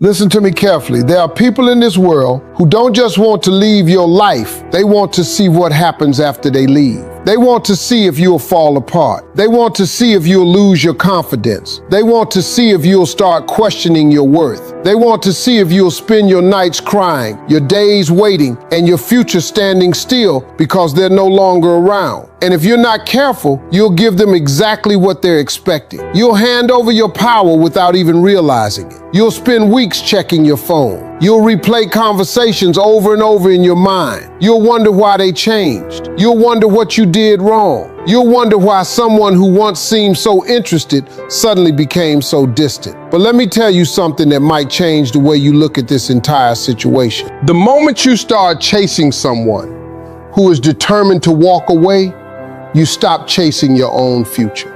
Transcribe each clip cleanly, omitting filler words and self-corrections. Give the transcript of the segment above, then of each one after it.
Listen to me carefully. There are people in this world who don't just want to leave your life, they want to see what happens after they leave. They want to see if you'll fall apart. They want to see if you'll lose your confidence. They want to see if you'll start questioning your worth. They want to see if you'll spend your nights crying, your days waiting, and your future standing still because they're no longer around. And if you're not careful, you'll give them exactly what they're expecting. You'll hand over your power without even realizing it. You'll spend weeks checking your phone. You'll replay conversations over and over in your mind. You'll wonder why they changed. You'll wonder what you did wrong. You'll wonder why someone who once seemed so interested suddenly became so distant. But let me tell you something that might change the way you look at this entire situation. The moment you start chasing someone who is determined to walk away, you stop chasing your own future.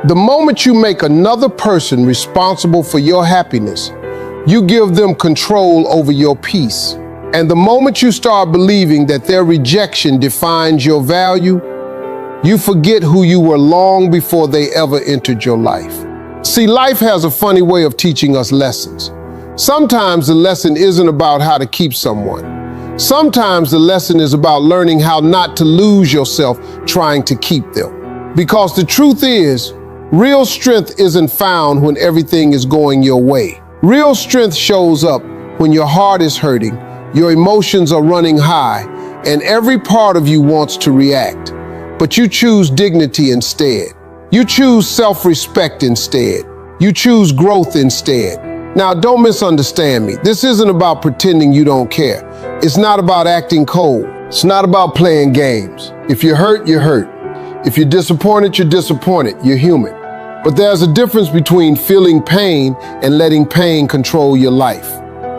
The moment you make another person responsible for your happiness, you give them control over your peace. And the moment you start believing that their rejection defines your value, you forget who you were long before they ever entered your life. See, life has a funny way of teaching us lessons. Sometimes the lesson isn't about how to keep someone. Sometimes the lesson is about learning how not to lose yourself trying to keep them. Because the truth is, real strength isn't found when everything is going your way. Real strength shows up when your heart is hurting, your emotions are running high, and every part of you wants to react. But you choose dignity instead. You choose self-respect instead. You choose growth instead. Now, don't misunderstand me. This isn't about pretending you don't care. It's not about acting cold. It's not about playing games. If you're hurt, you're hurt. If you're disappointed, you're disappointed. You're human. But there's a difference between feeling pain and letting pain control your life.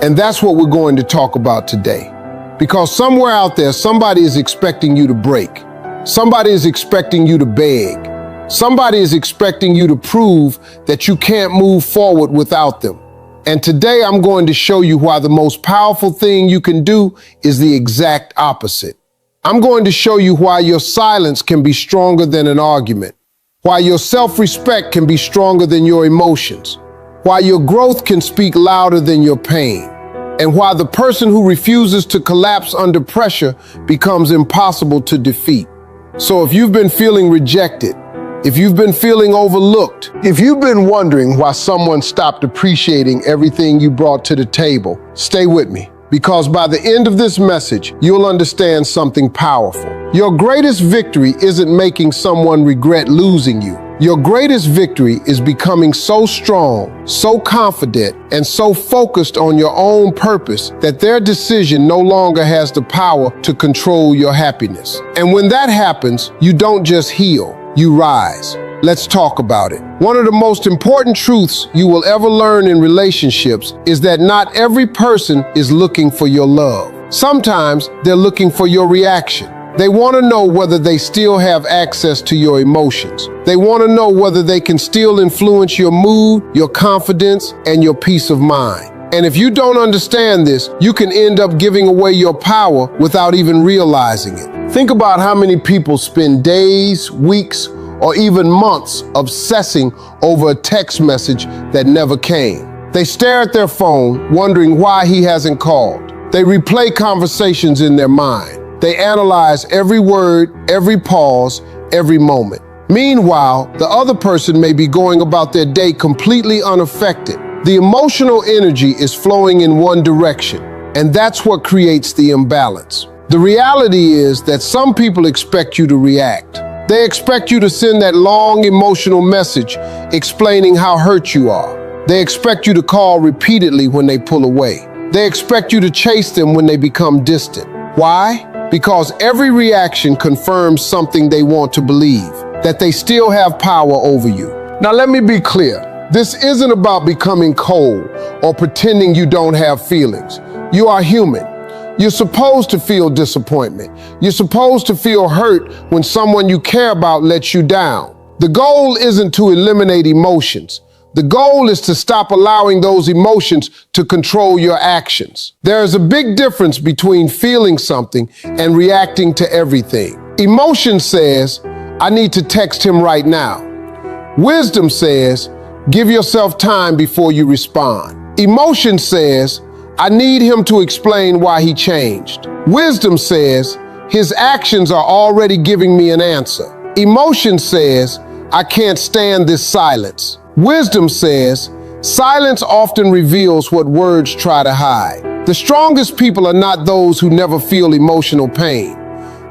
And that's what we're going to talk about today. Because somewhere out there, somebody is expecting you to break. Somebody is expecting you to beg. Somebody is expecting you to prove that you can't move forward without them. And today I'm going to show you why the most powerful thing you can do is the exact opposite. I'm going to show you why your silence can be stronger than an argument, why your self-respect can be stronger than your emotions, why your growth can speak louder than your pain, and why the person who refuses to collapse under pressure becomes impossible to defeat. So if you've been feeling rejected, if you've been feeling overlooked, if you've been wondering why someone stopped appreciating everything you brought to the table, stay with me. Because by the end of this message, you'll understand something powerful. Your greatest victory isn't making someone regret losing you. Your greatest victory is becoming so strong, so confident, and so focused on your own purpose that their decision no longer has the power to control your happiness. And when that happens, you don't just heal, you rise. Let's talk about it. One of the most important truths you will ever learn in relationships is that not every person is looking for your love. Sometimes they're looking for your reaction. They want to know whether they still have access to your emotions. They want to know whether they can still influence your mood, your confidence, and your peace of mind. And if you don't understand this, you can end up giving away your power without even realizing it. Think about how many people spend days, weeks, or even months obsessing over a text message that never came. They stare at their phone, wondering why he hasn't called. They replay conversations in their mind. They analyze every word, every pause, every moment. Meanwhile, the other person may be going about their day completely unaffected. The emotional energy is flowing in one direction, and that's what creates the imbalance. The reality is that some people expect you to react. They expect you to send that long emotional message explaining how hurt you are. They expect you to call repeatedly when they pull away. They expect you to chase them when they become distant. Why? Because every reaction confirms something they want to believe, that they still have power over you. Now let me be clear. This isn't about becoming cold or pretending you don't have feelings. You are human. You're supposed to feel disappointment. You're supposed to feel hurt when someone you care about lets you down. The goal isn't to eliminate emotions. The goal is to stop allowing those emotions to control your actions. There is a big difference between feeling something and reacting to everything. Emotion says, I need to text him right now. Wisdom says, give yourself time before you respond. Emotion says, I need him to explain why he changed. Wisdom says, his actions are already giving me an answer. Emotion says, I can't stand this silence. Wisdom says, silence often reveals what words try to hide. The strongest people are not those who never feel emotional pain.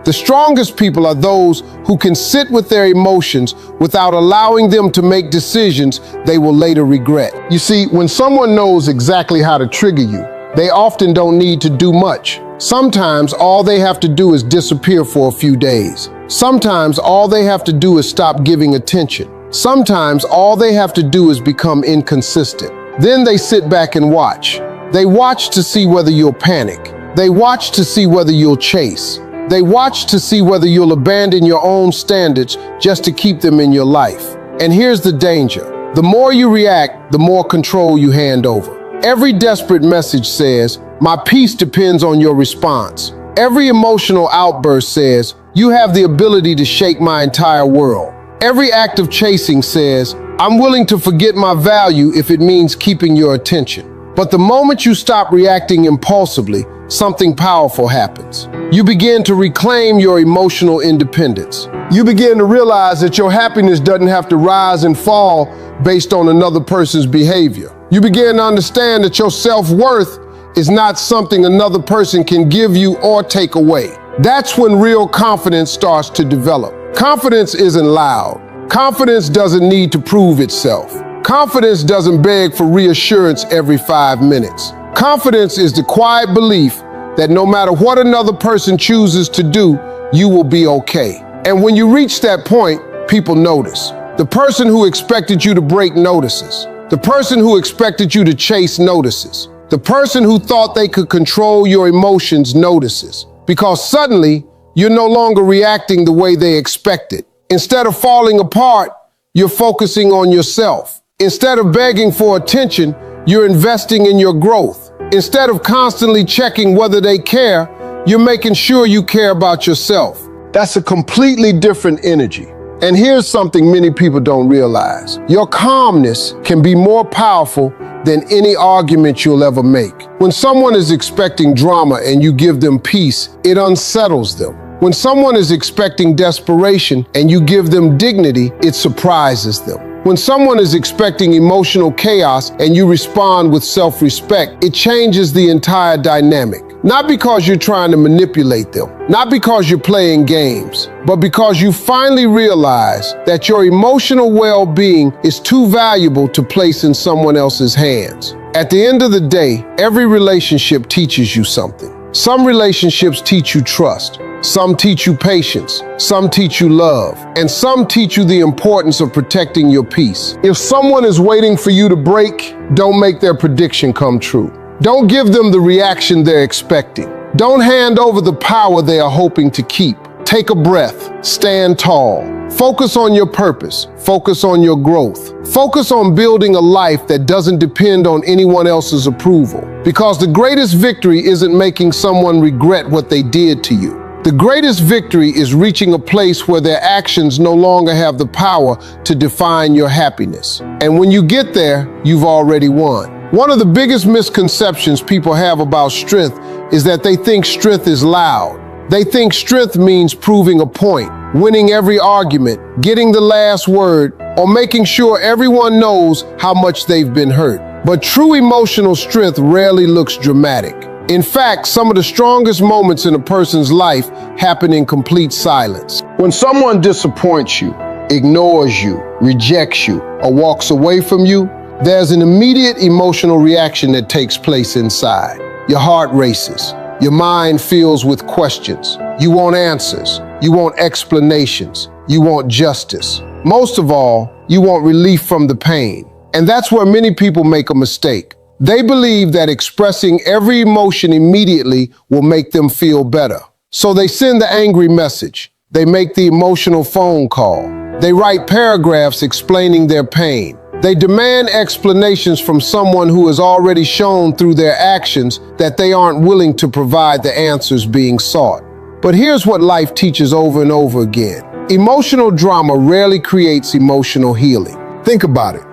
The strongest people are those who can sit with their emotions without allowing them to make decisions they will later regret. You see, when someone knows exactly how to trigger you, they often don't need to do much. Sometimes all they have to do is disappear for a few days. Sometimes all they have to do is stop giving attention. Sometimes all they have to do is become inconsistent. Then they sit back and watch. They watch to see whether you'll panic. They watch to see whether you'll chase. They watch to see whether you'll abandon your own standards just to keep them in your life. And here's the danger. The more you react, the more control you hand over. Every desperate message says, my peace depends on your response. Every emotional outburst says, you have the ability to shake my entire world. Every act of chasing says, I'm willing to forget my value if it means keeping your attention. But the moment you stop reacting impulsively, something powerful happens. You begin to reclaim your emotional independence. You begin to realize that your happiness doesn't have to rise and fall based on another person's behavior. You begin to understand that your self-worth is not something another person can give you or take away. That's when real confidence starts to develop. Confidence isn't loud. Confidence doesn't need to prove itself. Confidence doesn't beg for reassurance every 5 minutes. Confidence is the quiet belief that no matter what another person chooses to do, you will be okay. And when you reach that point, people notice. The person who expected you to break notices. The person who expected you to chase notices. The person who thought they could control your emotions notices. Because suddenly, you're no longer reacting the way they expected. Instead of falling apart, you're focusing on yourself. Instead of begging for attention, you're investing in your growth. Instead of constantly checking whether they care, you're making sure you care about yourself. That's a completely different energy. And here's something many people don't realize. Your calmness can be more powerful than any argument you'll ever make. When someone is expecting drama and you give them peace, it unsettles them. When someone is expecting desperation and you give them dignity, it surprises them. When someone is expecting emotional chaos and you respond with self-respect, it changes the entire dynamic. Not because you're trying to manipulate them, not because you're playing games, but because you finally realize that your emotional well-being is too valuable to place in someone else's hands. At the end of the day, every relationship teaches you something. Some relationships teach you trust. Some teach you patience, some teach you love, and some teach you the importance of protecting your peace. If someone is waiting for you to break, don't make their prediction come true. Don't give them the reaction they're expecting. Don't hand over the power they are hoping to keep. Take a breath, stand tall. Focus on your purpose, focus on your growth. Focus on building a life that doesn't depend on anyone else's approval. Because the greatest victory isn't making someone regret what they did to you. The greatest victory is reaching a place where their actions no longer have the power to define your happiness. And when you get there, you've already won. One of the biggest misconceptions people have about strength is that they think strength is loud. They think strength means proving a point, winning every argument, getting the last word, or making sure everyone knows how much they've been hurt. But true emotional strength rarely looks dramatic. In fact, some of the strongest moments in a person's life happen in complete silence. When someone disappoints you, ignores you, rejects you, or walks away from you, there's an immediate emotional reaction that takes place inside. Your heart races. Your mind fills with questions. You want answers. You want explanations. You want justice. Most of all, you want relief from the pain. And that's where many people make a mistake. They believe that expressing every emotion immediately will make them feel better. So they send the angry message. They make the emotional phone call. They write paragraphs explaining their pain. They demand explanations from someone who has already shown through their actions that they aren't willing to provide the answers being sought. But here's what life teaches over and over again. Emotional drama rarely creates emotional healing. Think about it.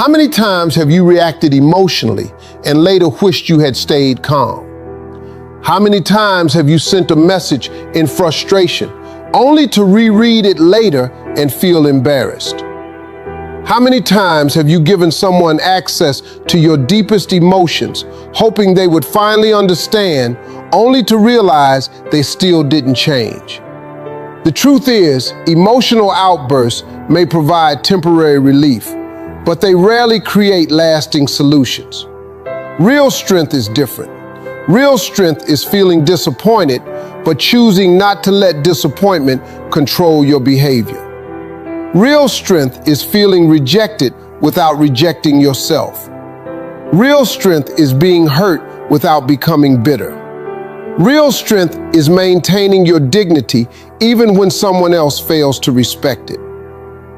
How many times have you reacted emotionally and later wished you had stayed calm? How many times have you sent a message in frustration only to reread it later and feel embarrassed? How many times have you given someone access to your deepest emotions, hoping they would finally understand, only to realize they still didn't change? The truth is, emotional outbursts may provide temporary relief, but they rarely create lasting solutions. Real strength is different. Real strength is feeling disappointed, but choosing not to let disappointment control your behavior. Real strength is feeling rejected without rejecting yourself. Real strength is being hurt without becoming bitter. Real strength is maintaining your dignity even when someone else fails to respect it.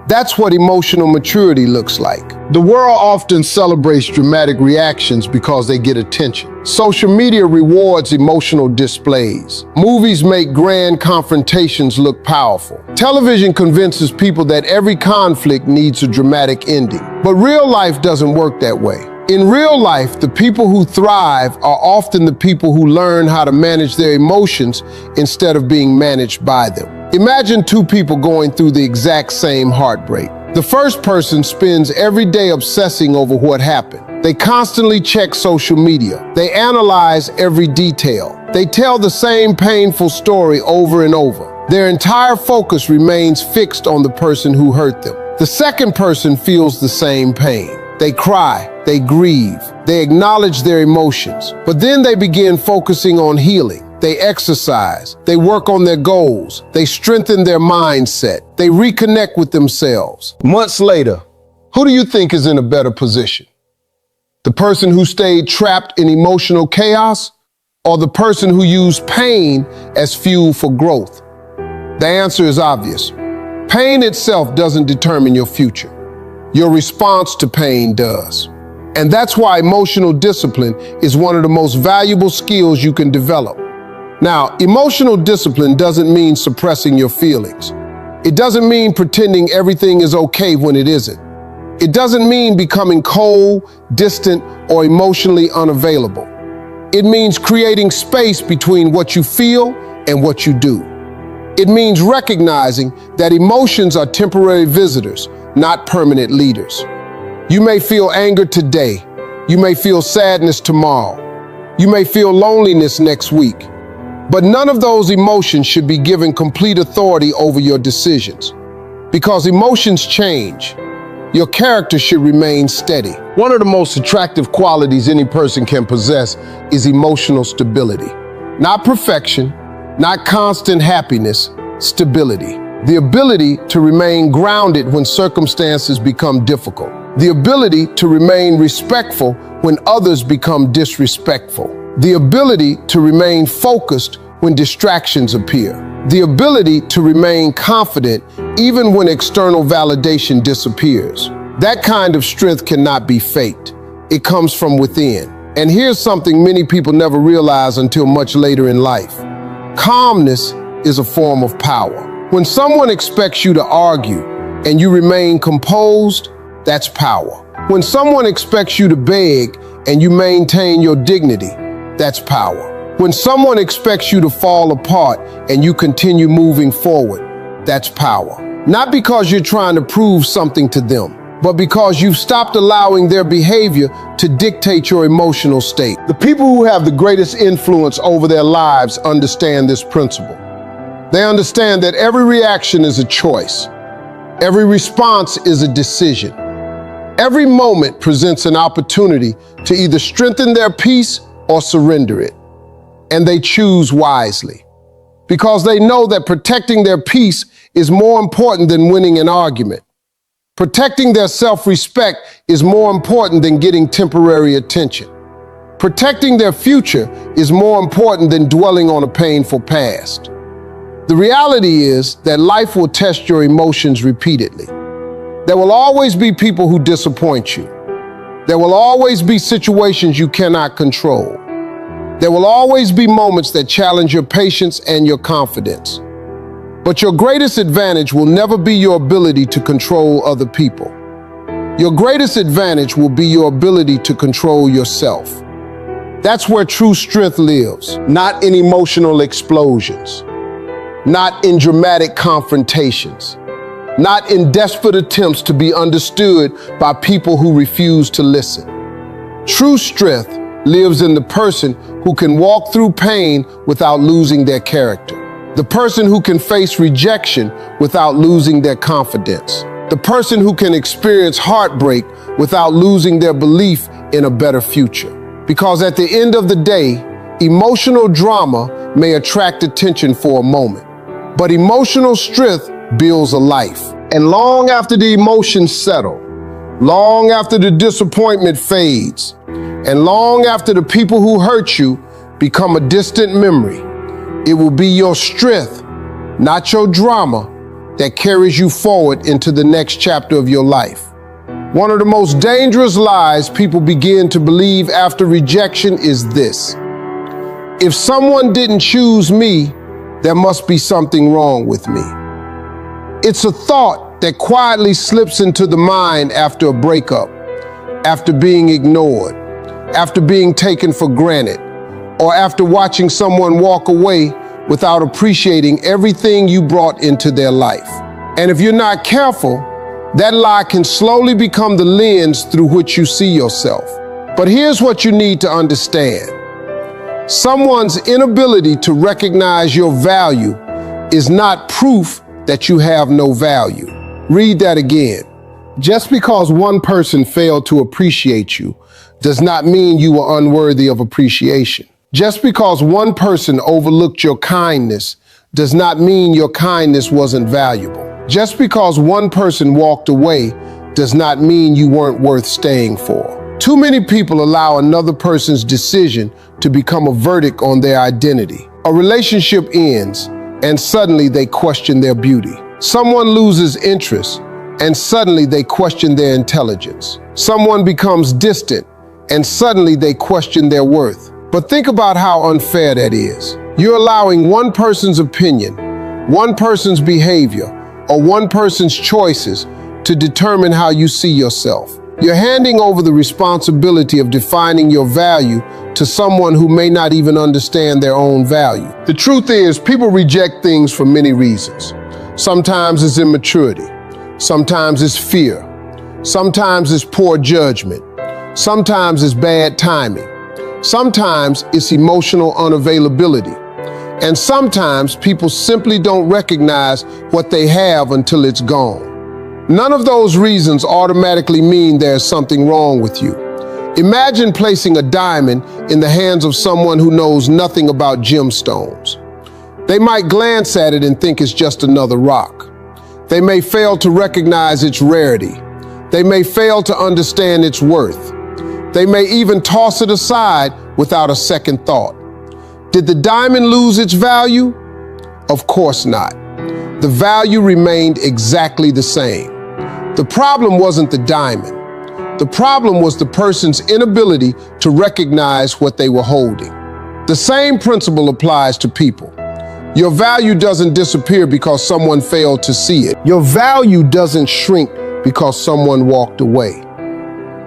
That's what emotional maturity looks like. The world often celebrates dramatic reactions because they get attention. Social media rewards emotional displays. Movies make grand confrontations look powerful. Television convinces people that every conflict needs a dramatic ending. But real life doesn't work that way. In real life, the people who thrive are often the people who learn how to manage their emotions instead of being managed by them. Imagine two people going through the exact same heartbreak. The first person spends every day obsessing over what happened. They constantly check social media. They analyze every detail. They tell the same painful story over and over. Their entire focus remains fixed on the person who hurt them. The second person feels the same pain. They cry, they grieve, they acknowledge their emotions, but then they begin focusing on healing. They exercise, they work on their goals, they strengthen their mindset, they reconnect with themselves. Months later, who do you think is in a better position? The person who stayed trapped in emotional chaos, or the person who used pain as fuel for growth? The answer is obvious. Pain itself doesn't determine your future. Your response to pain does. And that's why emotional discipline is one of the most valuable skills you can develop. Now, emotional discipline doesn't mean suppressing your feelings. It doesn't mean pretending everything is okay when it isn't. It doesn't mean becoming cold, distant, or emotionally unavailable. It means creating space between what you feel and what you do. It means recognizing that emotions are temporary visitors, not permanent leaders. You may feel anger today. You may feel sadness tomorrow. You may feel loneliness next week. But none of those emotions should be given complete authority over your decisions. Because emotions change, your character should remain steady. One of the most attractive qualities any person can possess is emotional stability. Not perfection, not constant happiness, stability. The ability to remain grounded when circumstances become difficult. The ability to remain respectful when others become disrespectful. The ability to remain focused when distractions appear. The ability to remain confident even when external validation disappears. That kind of strength cannot be faked. It comes from within. And here's something many people never realize until much later in life. Calmness is a form of power. When someone expects you to argue and you remain composed, that's power. When someone expects you to beg and you maintain your dignity, that's power. When someone expects you to fall apart and you continue moving forward, that's power. Not because you're trying to prove something to them, but because you've stopped allowing their behavior to dictate your emotional state. The people who have the greatest influence over their lives understand this principle. They understand that every reaction is a choice. Every response is a decision. Every moment presents an opportunity to either strengthen their peace or surrender it. And they choose wisely because they know that protecting their peace is more important than winning an argument. Protecting their self-respect is more important than getting temporary attention. Protecting their future is more important than dwelling on a painful past. The reality is that life will test your emotions repeatedly. There will always be people who disappoint you. There will always be situations you cannot control. There will always be moments that challenge your patience and your confidence. But your greatest advantage will never be your ability to control other people. Your greatest advantage will be your ability to control yourself. That's where true strength lives, not in emotional explosions, not in dramatic confrontations, not in desperate attempts to be understood by people who refuse to listen. True strength lives in the person who can walk through pain without losing their character. The person who can face rejection without losing their confidence. The person who can experience heartbreak without losing their belief in a better future. Because at the end of the day, emotional drama may attract attention for a moment, but emotional strength builds a life. And long after the emotions settle, long after the disappointment fades, and long after the people who hurt you become a distant memory, it will be your strength, not your drama, that carries you forward into the next chapter of your life. One of the most dangerous lies people begin to believe after rejection is this: if someone didn't choose me, there must be something wrong with me. It's a thought that quietly slips into the mind after a breakup, after being ignored, after being taken for granted, or after watching someone walk away without appreciating everything you brought into their life. And if you're not careful, that lie can slowly become the lens through which you see yourself. But here's what you need to understand. Someone's inability to recognize your value is not proof that you have no value. Read that again. Just because one person failed to appreciate you does not mean you were unworthy of appreciation. Just because one person overlooked your kindness does not mean your kindness wasn't valuable. Just because one person walked away does not mean you weren't worth staying for. Too many people allow another person's decision to become a verdict on their identity. A relationship ends, and suddenly they question their beauty. Someone loses interest, and suddenly they question their intelligence. Someone becomes distant, and suddenly they question their worth. But think about how unfair that is. You're allowing one person's opinion, one person's behavior, or one person's choices to determine how you see yourself. You're handing over the responsibility of defining your value to someone who may not even understand their own value. The truth is, people reject things for many reasons. Sometimes it's immaturity. Sometimes it's fear. Sometimes it's poor judgment. Sometimes it's bad timing. Sometimes it's emotional unavailability. And sometimes people simply don't recognize what they have until it's gone. None of those reasons automatically mean there's something wrong with you. Imagine placing a diamond in the hands of someone who knows nothing about gemstones. They might glance at it and think it's just another rock. They may fail to recognize its rarity. They may fail to understand its worth. They may even toss it aside without a second thought. Did the diamond lose its value? Of course not. The value remained exactly the same. The problem wasn't the diamond. The problem was the person's inability to recognize what they were holding. The same principle applies to people. Your value doesn't disappear because someone failed to see it. Your value doesn't shrink because someone walked away.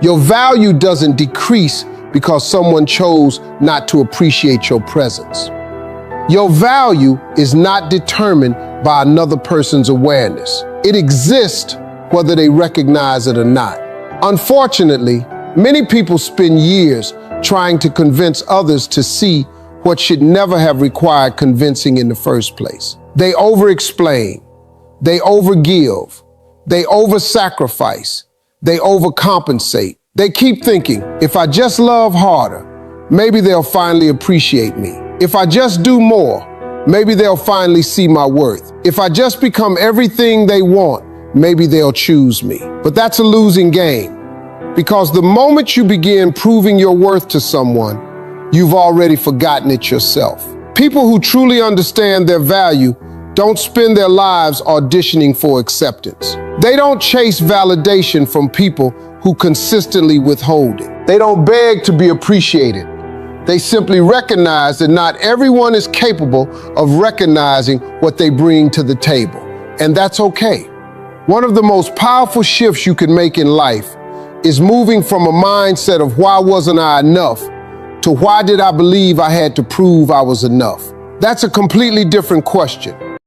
Your value doesn't decrease because someone chose not to appreciate your presence. Your value is not determined by another person's awareness. It exists whether they recognize it or not. Unfortunately, many people spend years trying to convince others to see what should never have required convincing in the first place. They over-explain, they overgive, they over-sacrifice, they overcompensate. They keep thinking, if I just love harder, maybe they'll finally appreciate me. If I just do more, maybe they'll finally see my worth. If I just become everything they want, maybe they'll choose me. But that's a losing game, because the moment you begin proving your worth to someone, you've already forgotten it yourself. People who truly understand their value don't spend their lives auditioning for acceptance. They don't chase validation from people who consistently withhold it. They don't beg to be appreciated. They simply recognize that not everyone is capable of recognizing what they bring to the table. And that's okay. One of the most powerful shifts you can make in life is moving from a mindset of why wasn't I enough to why did I believe I had to prove I was enough. That's a completely different question.